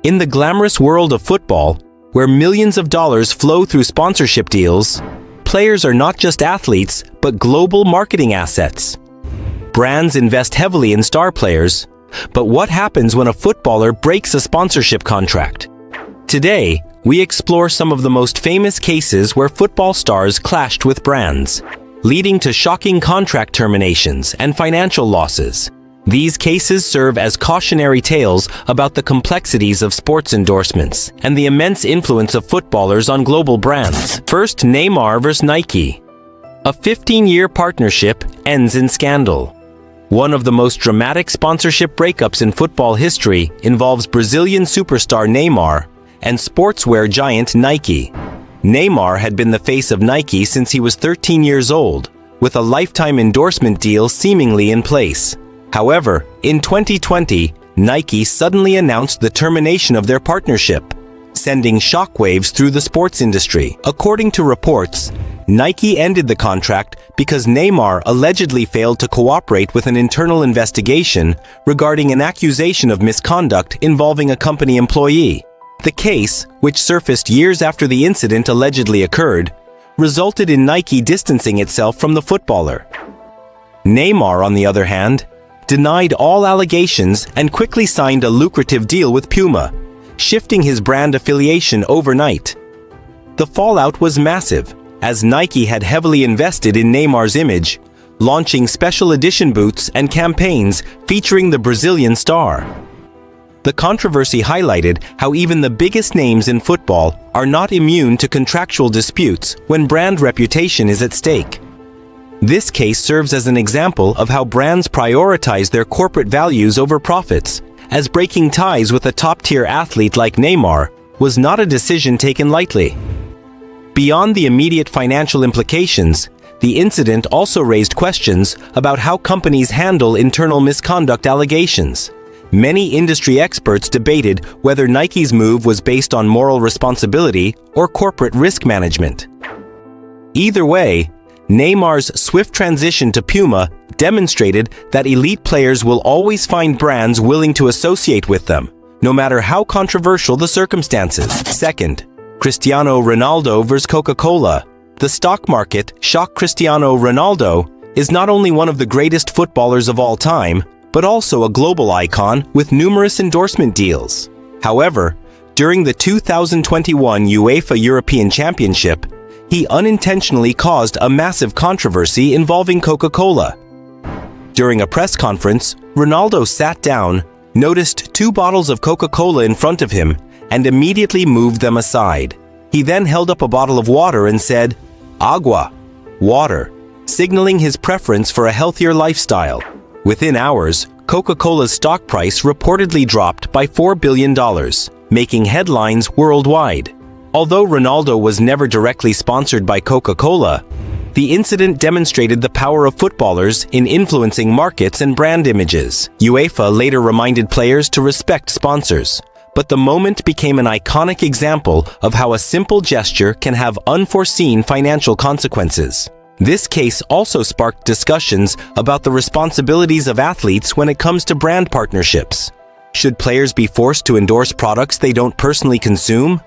In the glamorous world of football, where millions of dollars flow through sponsorship deals, players are not just athletes, but global marketing assets. Brands invest heavily in star players, but what happens when a footballer breaks a sponsorship contract? Today, we explore some of the most famous cases where football stars clashed with brands, leading to shocking contract terminations and financial losses. These cases serve as cautionary tales about the complexities of sports endorsements and the immense influence of footballers on global brands. First, Neymar vs. Nike. A 15-year partnership ends in scandal. One of the most dramatic sponsorship breakups in football history involves Brazilian superstar Neymar and sportswear giant Nike. Neymar had been the face of Nike since he was 13 years old, with a lifetime endorsement deal seemingly in place. However, in 2020, Nike suddenly announced the termination of their partnership, sending shockwaves through the sports industry. According to reports, Nike ended the contract because Neymar allegedly failed to cooperate with an internal investigation regarding an accusation of misconduct involving a company employee. The case, which surfaced years after the incident allegedly occurred, resulted in Nike distancing itself from the footballer. Neymar, on the other hand, denied all allegations and quickly signed a lucrative deal with Puma, shifting his brand affiliation overnight. The fallout was massive, as Nike had heavily invested in Neymar's image, launching special edition boots and campaigns featuring the Brazilian star. The controversy highlighted how even the biggest names in football are not immune to contractual disputes when brand reputation is at stake. This case serves as an example of how brands prioritize their corporate values over profits, as breaking ties with a top-tier athlete like Neymar was not a decision taken lightly. Beyond the immediate financial implications, the incident also raised questions about how companies handle internal misconduct allegations. Many industry experts debated whether Nike's move was based on moral responsibility or corporate risk management. Either way, Neymar's swift transition to Puma demonstrated that elite players will always find brands willing to associate with them, no matter how controversial the circumstances. Second, Cristiano Ronaldo vs. Coca-Cola. The stock market shocked. Cristiano Ronaldo is not only one of the greatest footballers of all time, but also a global icon with numerous endorsement deals. However, during the 2021 UEFA European Championship, he unintentionally caused a massive controversy involving Coca-Cola. During a press conference, Ronaldo sat down, noticed 2 bottles of Coca-Cola in front of him, and immediately moved them aside. He then held up a bottle of water and said, "Agua," water, signaling his preference for a healthier lifestyle. Within hours, Coca-Cola's stock price reportedly dropped by $4 billion, making headlines worldwide. Although Ronaldo was never directly sponsored by Coca-Cola, the incident demonstrated the power of footballers in influencing markets and brand images. UEFA later reminded players to respect sponsors, but the moment became an iconic example of how a simple gesture can have unforeseen financial consequences. This case also sparked discussions about the responsibilities of athletes when it comes to brand partnerships. Should players be forced to endorse products they don't personally consume?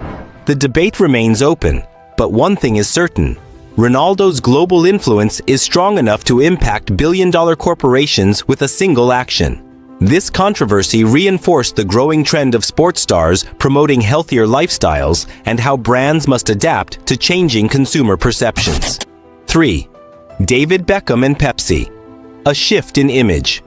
The debate remains open, but one thing is certain: Ronaldo's global influence is strong enough to impact billion-dollar corporations with a single action. This controversy reinforced the growing trend of sports stars promoting healthier lifestyles and how brands must adapt to changing consumer perceptions. 3. David Beckham and Pepsi. A shift in image.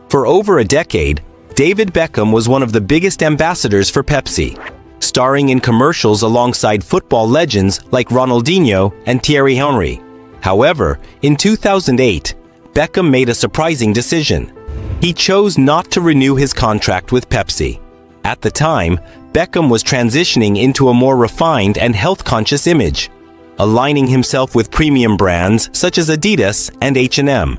For over a decade, David Beckham was one of the biggest ambassadors for Pepsi, starring in commercials alongside football legends like Ronaldinho and Thierry Henry. However, in 2008, Beckham made a surprising decision. He chose not to renew his contract with Pepsi. At the time, Beckham was transitioning into a more refined and health-conscious image, aligning himself with premium brands such as Adidas and H&M.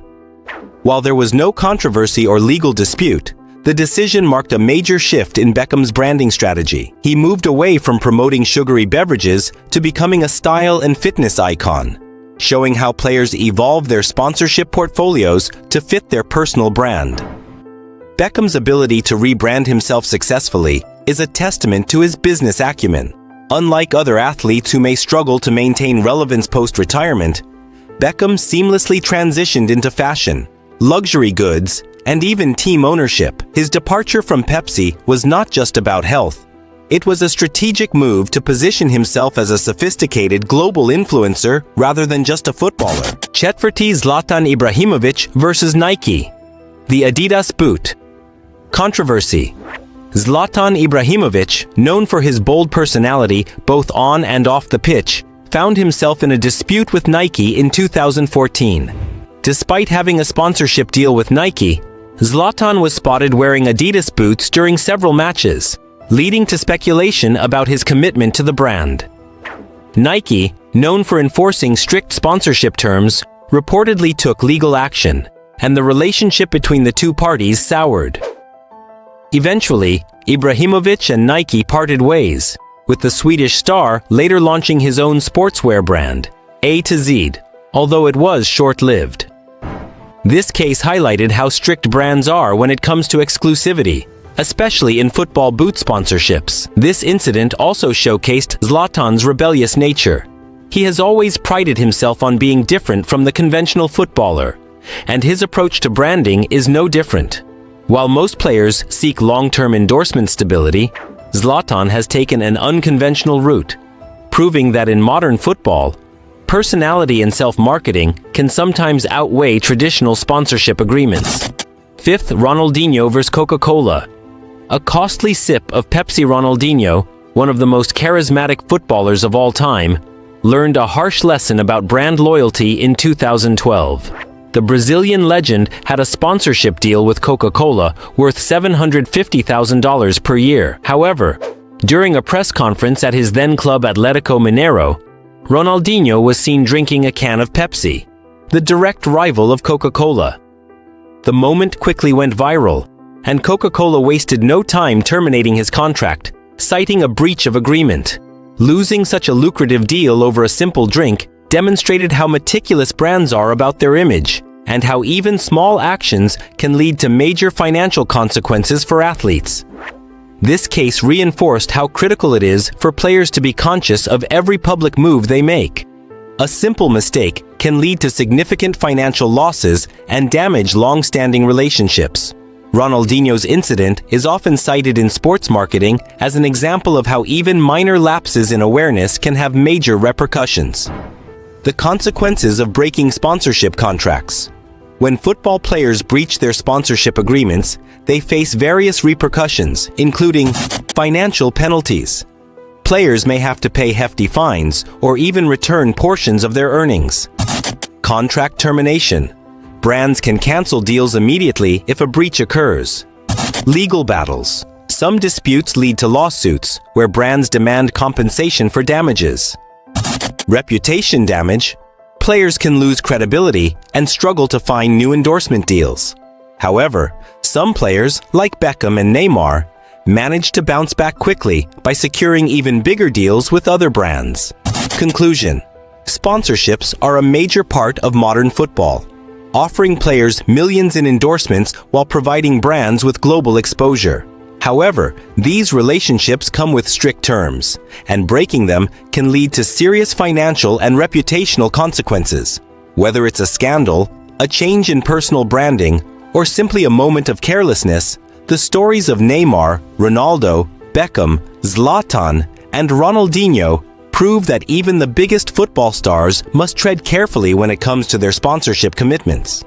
While there was no controversy or legal dispute, the decision marked a major shift in Beckham's branding strategy. He moved away from promoting sugary beverages to becoming a style and fitness icon, showing how players evolve their sponsorship portfolios to fit their personal brand. Beckham's ability to rebrand himself successfully is a testament to his business acumen. Unlike other athletes who may struggle to maintain relevance post-retirement, Beckham seamlessly transitioned into fashion, luxury goods, and even team ownership. His departure from Pepsi was not just about health. It was a strategic move to position himself as a sophisticated global influencer rather than just a footballer. Четвертый Zlatan Ibrahimovic versus Nike. The Adidas boot. Controversy. Zlatan Ibrahimovic, known for his bold personality both on and off the pitch, found himself in a dispute with Nike in 2014. Despite having a sponsorship deal with Nike, Zlatan was spotted wearing Adidas boots during several matches, leading to speculation about his commitment to the brand. Nike, known for enforcing strict sponsorship terms, reportedly took legal action, and the relationship between the two parties soured. Eventually, Ibrahimovic and Nike parted ways, with the Swedish star later launching his own sportswear brand, A to Z, although it was short-lived. This case highlighted how strict brands are when it comes to exclusivity, especially in football boot sponsorships. This incident also showcased Zlatan's rebellious nature. He has always prided himself on being different from the conventional footballer, and his approach to branding is no different. While most players seek long-term endorsement stability, Zlatan has taken an unconventional route, proving that in modern football, personality and self-marketing can sometimes outweigh traditional sponsorship agreements. Fifth, Ronaldinho vs. Coca-Cola. A costly sip of Pepsi. Ronaldinho, one of the most charismatic footballers of all time, learned a harsh lesson about brand loyalty in 2012. The Brazilian legend had a sponsorship deal with Coca-Cola worth $750,000 per year. However, during a press conference at his then club Atlético Mineiro, Ronaldinho was seen drinking a can of Pepsi, the direct rival of Coca-Cola. The moment quickly went viral, and Coca-Cola wasted no time terminating his contract, citing a breach of agreement. Losing such a lucrative deal over a simple drink demonstrated how meticulous brands are about their image, and how even small actions can lead to major financial consequences for athletes. This case reinforced how critical it is for players to be conscious of every public move they make. A simple mistake can lead to significant financial losses and damage long-standing relationships. Ronaldinho's incident is often cited in sports marketing as an example of how even minor lapses in awareness can have major repercussions. The consequences of breaking sponsorship contracts. When football players breach their sponsorship agreements, they face various repercussions, including financial penalties. Players may have to pay hefty fines or even return portions of their earnings. Contract termination. Brands can cancel deals immediately if a breach occurs. Legal battles. Some disputes lead to lawsuits, where brands demand compensation for damages. Reputation damage. Players can lose credibility and struggle to find new endorsement deals. However, some players, like Beckham and Neymar, manage to bounce back quickly by securing even bigger deals with other brands. Conclusion. Sponsorships are a major part of modern football, offering players millions in endorsements while providing brands with global exposure. However, these relationships come with strict terms, and breaking them can lead to serious financial and reputational consequences. Whether it's a scandal, a change in personal branding, or simply a moment of carelessness, the stories of Neymar, Ronaldo, Beckham, Zlatan, and Ronaldinho prove that even the biggest football stars must tread carefully when it comes to their sponsorship commitments.